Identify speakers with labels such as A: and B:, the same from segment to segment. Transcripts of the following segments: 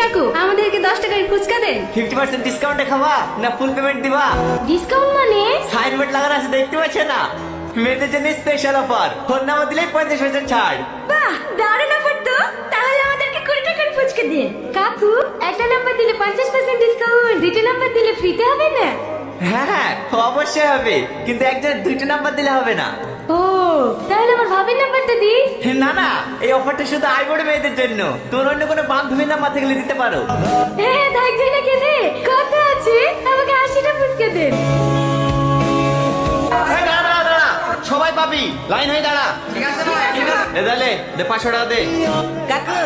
A: কাকু, আমাদেরকে 10 টাকার ফুচকা দেন।
B: 50% ডিসকাউন্টে খাওয়া না ফুল পেমেন্ট দিবা?
A: ডিসকাউন্ট মানে?
B: সাইনবোর্ড লাগানো আছে দেখতে পাচ্ছ না? মেয়েদের জন্য স্পেশাল অফার, ফোন নাম্বার দিলেই 50% ছাড়।
A: বাহ, দারুণ অফার তো। তাহলে আমাদেরকে 20 টাকার ফুচকা দিন। কাকু, একটা নাম্বার দিলে 50% ডিসকাউন্ট, দুইটা নাম্বার দিলে ফ্রিতে হবে না?
B: হ্যাঁ অবশ্যই হবে, কিন্তু একজনের 2টা নাম্বার দিলে হবে না।
A: ও, তাহলে আমার ভাবির নাম্বারটা দি।
B: না না, এই অফারটা শুধু আইবড় মেয়েদের জন্য। তোমার অন্য কোনো বান্ধবীর নাম্বার থাকলে দিতে পারো।
A: হ্যাঁ, থাকবে না কেনে? কত আছে? আমাকে 80টা ফুচকা দেন।
B: এই দাঁড়া দাঁড়া দাঁড়া, সবাই পাবি, লাইন হয়ে দাঁড়া। এ দালে দে 500 টাকা দে।
C: কাকু,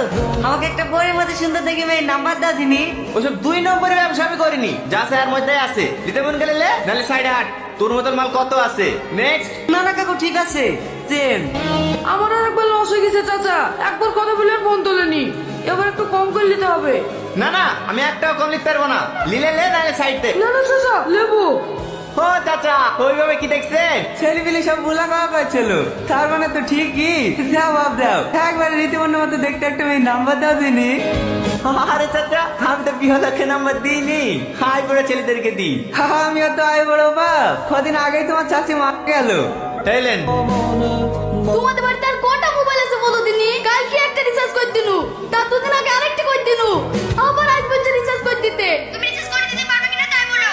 C: আমাকে একটা বইয়ের মধ্যে সুন্দর দেখে মেয়ে নাম্বার দাও দিনি।
B: ওসব 2 নম্বরের ব্যবসা আমি করিনি, যা আছে এর মধ্যে আছে। দিতে মন গেলে লে, নালে সাইডে হাট। তোর মতন মাল কত আছে? নেক্সট।
C: না না কাকু, ঠিক আছে চেন।
D: আমার আর একবার লস হয়ে গেছে চাচা, একবার কথা বলে আর ফোন তোলেনি, এবার একটু কম করে নিতে হবে।
B: না না, আমি একটাও কম লিখতে পারবো না। লিলে লে, নালে সাইড দে।
D: না না চাচা, লেবু।
B: ও চাচা, ওইভাবে কি দেখছেন?
C: ছেলেপিলে সব ভুলা খাওয়া পাচ্ছিল, তার মানে তো ঠিকই। দাও বাপ দাও, একবার রীতিমন্ডের মতো দেখতে একটা মেয়ে নাম্বার দাও দিনি।
B: আরে চাচা, আমি তো বিহলক্ষে নাম্বার দিইনি, হাই বড় ছেলেদেরকে দিই।
C: আমিও তো আয় বড় বাপ, কদিন আগেই তোমার চাচি মারা গেল।
B: তাইলেন
A: তোমাদের বাড়িতে আর কটা মোবাইল আছে বলো দিনি? কালকে একটা রিচার্জ করে দিনু, তার দুদিন আগে আরেকটা করে দিনু, আবার আজ পর্যন্ত রিচার্জ করে দিতে। তুমি রিচার্জ করে দিতে পারবে কিনা তাই বলো।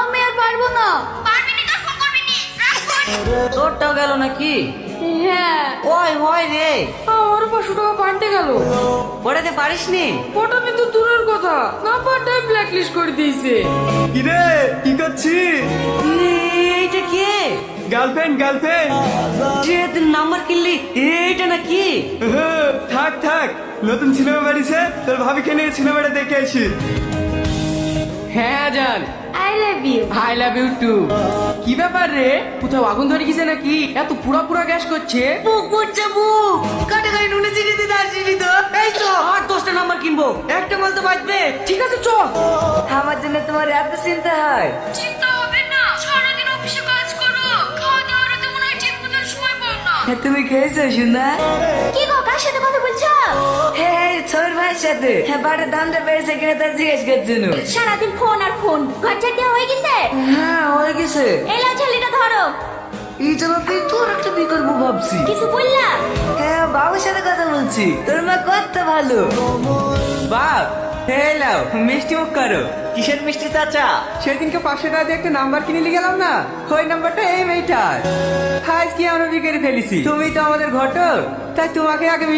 A: আমি আর পারবো না। পারবি না, তোর ফোন করবি নি।
C: তোরটাও গেল নাকি?
A: হ্যাঁ,
C: ওই হয় রে,
D: আমার 500 টাকা পাল্টে গেল।
C: পড়াতে পারিস নি?
D: ওটা তো দূরের কথা, নাম্বারটাই ব্ল্যাক লিস্ট করে দিয়েছে।
B: কি রে, কি করছিস?
C: এইটা কে?
B: Girlfriend girlfriend.
C: যে তুই নাম্বার কিনলি, এইটা নাকি?
B: থাক থাক, নতুন সিনেমা বাড়িছে, তোর ভাবিকে নিয়ে সিনেমাটা দেখে আসি।
D: হ্যাঁ জান,
A: I love you.
D: I love you too. কি ব্যাপার রে, কোথাও আগুন ধরে গেছে নাকি? এত পুরা পুরা গ্যাস করছে।
C: বুক পড়ছে বুক, কাটা গাড়ি নুনে চিনি দিতে আসিনি তো। এই তো আর 10টা নাম্বার কিনবো, একটা মাল তো বাঁচবে।
D: ঠিক আছে চল।
C: আমার জন্য তোমার এত চিন্তা হয়?
A: চিন্তা হবে না, সারাদিন অফিসে কাজ করো, খাওয়া দাওয়ার তো মনে হয় ঠিক মতন সময় পাও না।
C: তুমি খেয়েছো শুনা?
A: কি গো, কার সাথে কথা বলছো?
C: হ্যাঁ, ছোট ভাইয়ের সাথে। হ্যাঁ, বাড়ির দামটা বেড়েছে কিনা তার জিজ্ঞেস করছিল।
A: সারাদিন ফোন আর ফোন, ঘর ছাড় দেওয়া হয়ে গেছে?
C: হ্যাঁ হয়ে গেছে।
A: এই লাও ছেলেটা ধরো।
C: এই জন্যই তোর একটা বিয়ে করবো ভাবছি।
A: কিছু বললা?
C: হ্যাঁ, বাবুর সাথে কথা বলছি, তোর মা কত ভালো। বাপ, হ্যালো, মিষ্টি মুখ করো।
B: কিসের মিষ্টি চাচা?
C: সেদিনকে 500 টাকা দিয়ে একটা নাম্বার কিনে নিয়ে গেলাম না, ওই নাম্বারটা এই মেয়েটার। আজ কি আমরা বিকেলে ফেলেছি, তুমি তো আমাদের ঘটক, তাই তোমাকে আগে মিষ্টি